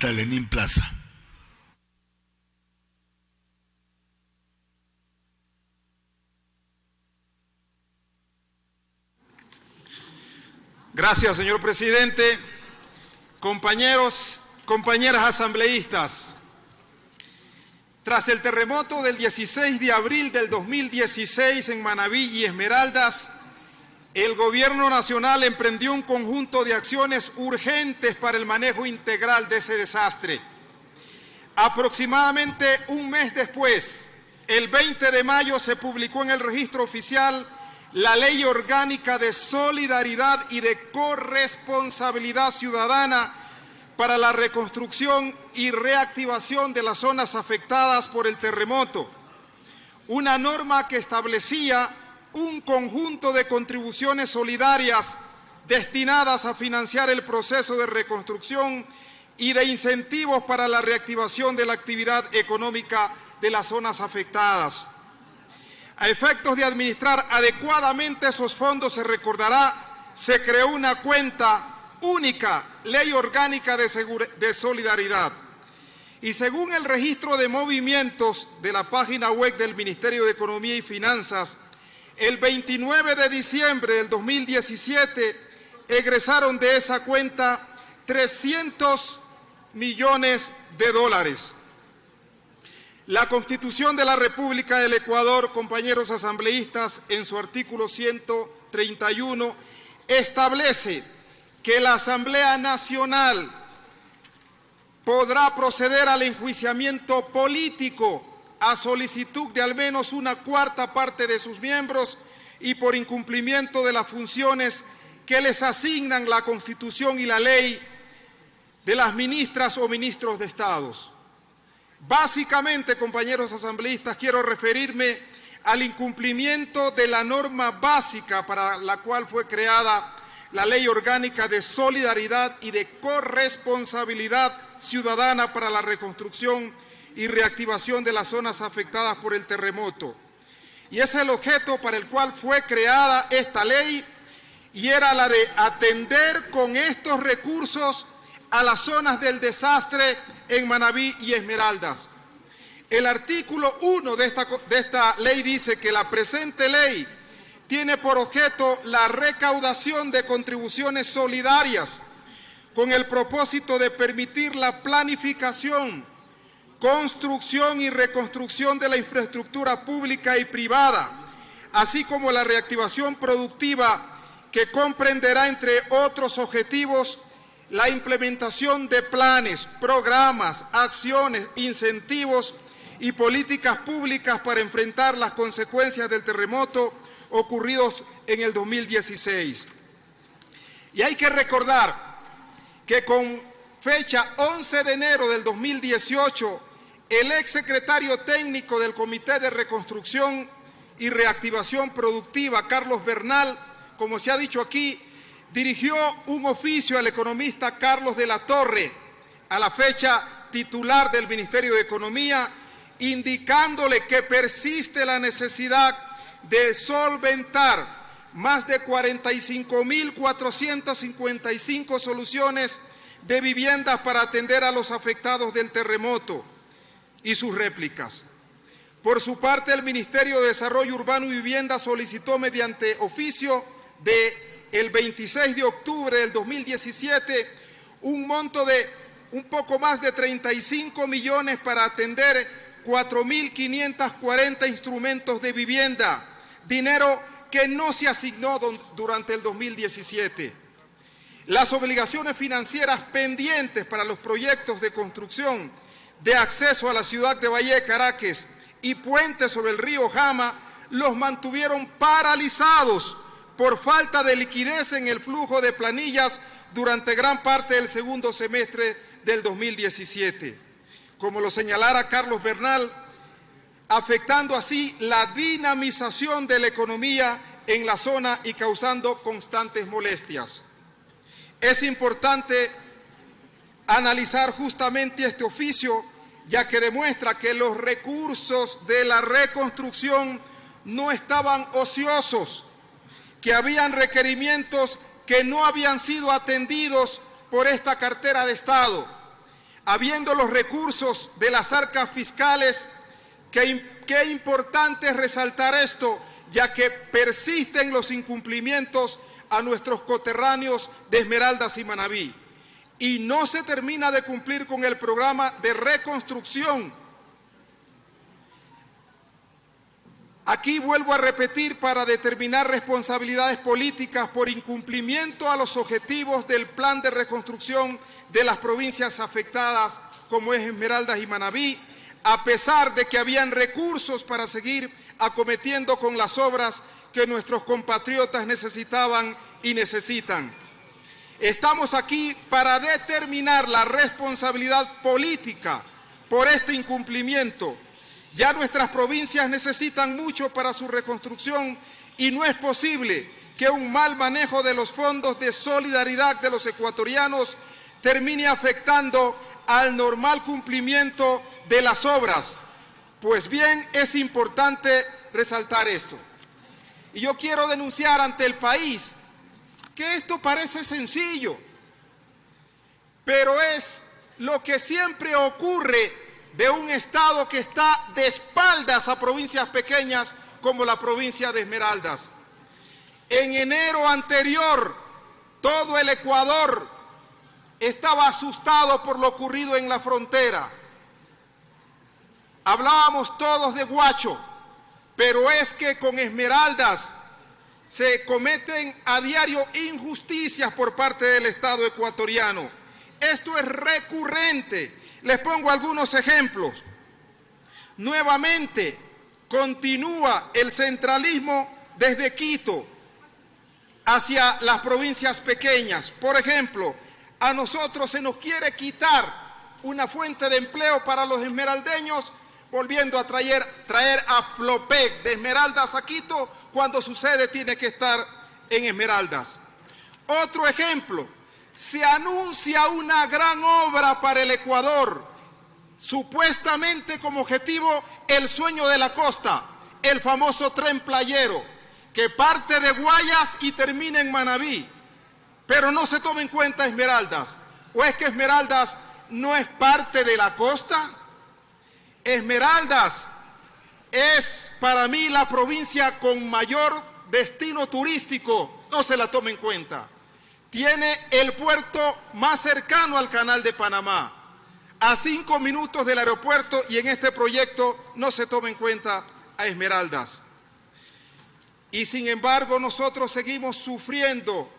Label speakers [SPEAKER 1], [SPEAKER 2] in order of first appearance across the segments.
[SPEAKER 1] asambleísta Lenín Plaza.
[SPEAKER 2] Gracias, señor presidente. Compañeros, compañeras asambleístas, tras el terremoto del 16 de abril del 2016 en Manabí y Esmeraldas, el Gobierno Nacional emprendió un conjunto de acciones urgentes para el manejo integral de ese desastre. Aproximadamente un mes después, el 20 de mayo, se publicó en el Registro Oficial la Ley Orgánica de Solidaridad y de Corresponsabilidad Ciudadana para la reconstrucción y reactivación de las zonas afectadas por el terremoto. Una norma que establecía un conjunto de contribuciones solidarias destinadas a financiar el proceso de reconstrucción y de incentivos para la reactivación de la actividad económica de las zonas afectadas. A efectos de administrar adecuadamente esos fondos, se recordará, se creó una cuenta única, Ley Orgánica de Solidaridad. Y según el registro de movimientos de la página web del Ministerio de Economía y Finanzas, el 29 de diciembre del 2017 egresaron de esa cuenta 300 millones de dólares. La Constitución de la República del Ecuador, compañeros asambleístas, en su artículo 131, establece que la Asamblea Nacional podrá proceder al enjuiciamiento político a solicitud de al menos una cuarta parte de sus miembros y por incumplimiento de las funciones que les asignan la Constitución y la ley de las ministras o ministros de Estados. Básicamente, compañeros asambleístas, quiero referirme al incumplimiento de la norma básica para la cual fue creada la Ley Orgánica de Solidaridad y de Corresponsabilidad Ciudadana para la reconstrucción y reactivación de las zonas afectadas por el terremoto. Y es el objeto para el cual fue creada esta ley, y era la de atender con estos recursos a las zonas del desastre en Manabí y Esmeraldas. El artículo 1 de esta ley dice que la presente ley tiene por objeto la recaudación de contribuciones solidarias con el propósito de permitir la planificación, construcción y reconstrucción de la infraestructura pública y privada, así como la reactivación productiva, que comprenderá, entre otros objetivos, la implementación de planes, programas, acciones, incentivos y políticas públicas para enfrentar las consecuencias del terremoto ocurridos en el 2016. Y hay que recordar que con fecha 11 de enero del 2018, el exsecretario técnico del Comité de Reconstrucción y Reactivación Productiva, Carlos Bernal, como se ha dicho aquí, dirigió un oficio al economista Carlos de la Torre, a la fecha titular del Ministerio de Economía, indicándole que persiste la necesidad de solventar más de 45.455 soluciones de viviendas para atender a los afectados del terremoto y sus réplicas. Por su parte, el Ministerio de Desarrollo Urbano y Vivienda solicitó mediante oficio el 26 de octubre del 2017 un monto de un poco más de 35 millones para atender 4.540 instrumentos de vivienda, dinero que no se asignó durante el 2017. Las obligaciones financieras pendientes para los proyectos de construcción de acceso a la ciudad de Valle de Caracas y puentes sobre el río Jama los mantuvieron paralizados por falta de liquidez en el flujo de planillas durante gran parte del segundo semestre del 2017, como lo señalara Carlos Bernal, afectando así la dinamización de la economía en la zona y causando constantes molestias. Es importante analizar justamente este oficio, ya que demuestra que los recursos de la reconstrucción no estaban ociosos, que habían requerimientos que no habían sido atendidos por esta cartera de Estado. Habiendo los recursos de las arcas fiscales, qué importante es resaltar esto, ya que persisten los incumplimientos a nuestros coterráneos de Esmeraldas y Manabí. Y no se termina de cumplir con el programa de reconstrucción. Aquí vuelvo a repetir, para determinar responsabilidades políticas por incumplimiento a los objetivos del plan de reconstrucción de las provincias afectadas, como es Esmeraldas y Manabí, a pesar de que habían recursos para seguir acometiendo con las obras que nuestros compatriotas necesitaban y necesitan. Estamos aquí para determinar la responsabilidad política por este incumplimiento. Ya nuestras provincias necesitan mucho para su reconstrucción y no es posible que un mal manejo de los fondos de solidaridad de los ecuatorianos termine afectando al normal cumplimiento de las obras. Pues bien, es importante resaltar esto. Y yo quiero denunciar ante el país que esto parece sencillo, pero es lo que siempre ocurre de un Estado que está de espaldas a provincias pequeñas como la provincia de Esmeraldas. En enero anterior, todo el Ecuador estaba asustado por lo ocurrido en la frontera. Hablábamos todos de Guacho, pero es que con Esmeraldas se cometen a diario injusticias por parte del Estado ecuatoriano. Esto es recurrente. Les pongo algunos ejemplos. Nuevamente continúa el centralismo desde Quito hacia las provincias pequeñas. Por ejemplo, a nosotros se nos quiere quitar una fuente de empleo para los esmeraldeños, volviendo a traer a Flopec de Esmeraldas a Quito, cuando su sede tiene que estar en Esmeraldas. Otro ejemplo, se anuncia una gran obra para el Ecuador, supuestamente como objetivo el sueño de la costa, el famoso tren playero, que parte de Guayas y termina en Manabí, pero no se toma en cuenta Esmeraldas. ¿O es que Esmeraldas no es parte de la costa? Esmeraldas es para mí la provincia con mayor destino turístico, no se la toma en cuenta. Tiene el puerto más cercano al Canal de Panamá, a 5 minutos del aeropuerto, y en este proyecto no se toma en cuenta a Esmeraldas. Y sin embargo nosotros seguimos sufriendo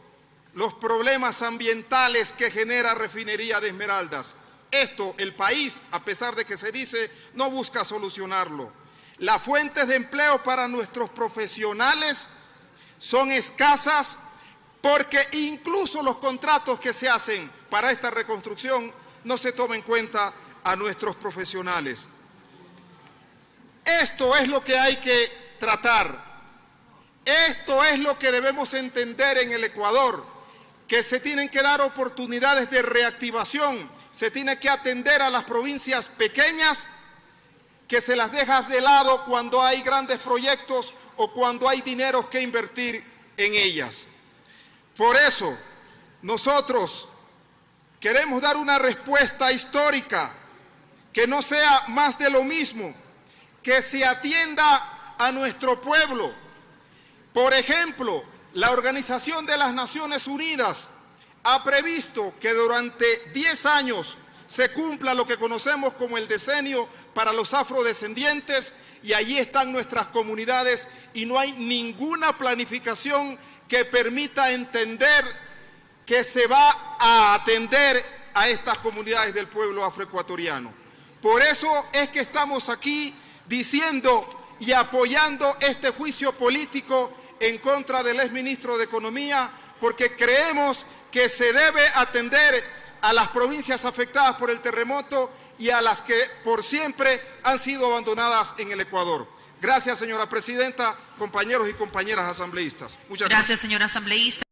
[SPEAKER 2] los problemas ambientales que genera Refinería de Esmeraldas. Esto el país, a pesar de que se dice, no busca solucionarlo. Las fuentes de empleo para nuestros profesionales son escasas, porque incluso los contratos que se hacen para esta reconstrucción no se toman en cuenta a nuestros profesionales. Esto es lo que hay que tratar. Esto es lo que debemos entender en el Ecuador, que se tienen que dar oportunidades de reactivación, se tiene que atender a las provincias pequeñas, que se las deja de lado cuando hay grandes proyectos o cuando hay dinero que invertir en ellas. Por eso, nosotros queremos dar una respuesta histórica, que no sea más de lo mismo, que se atienda a nuestro pueblo. Por ejemplo, la Organización de las Naciones Unidas ha previsto que durante 10 años se cumpla lo que conocemos como el decenio para los afrodescendientes, y allí están nuestras comunidades y no hay ninguna planificación que permita entender que se va a atender a estas comunidades del pueblo afroecuatoriano. Por eso es que estamos aquí diciendo y apoyando este juicio político en contra del exministro de Economía, porque creemos que se debe atender a las provincias afectadas por el terremoto y a las que por siempre han sido abandonadas en el Ecuador. Gracias, señora presidenta, compañeros y compañeras asambleístas. Muchas gracias.
[SPEAKER 1] Gracias, señor asambleísta.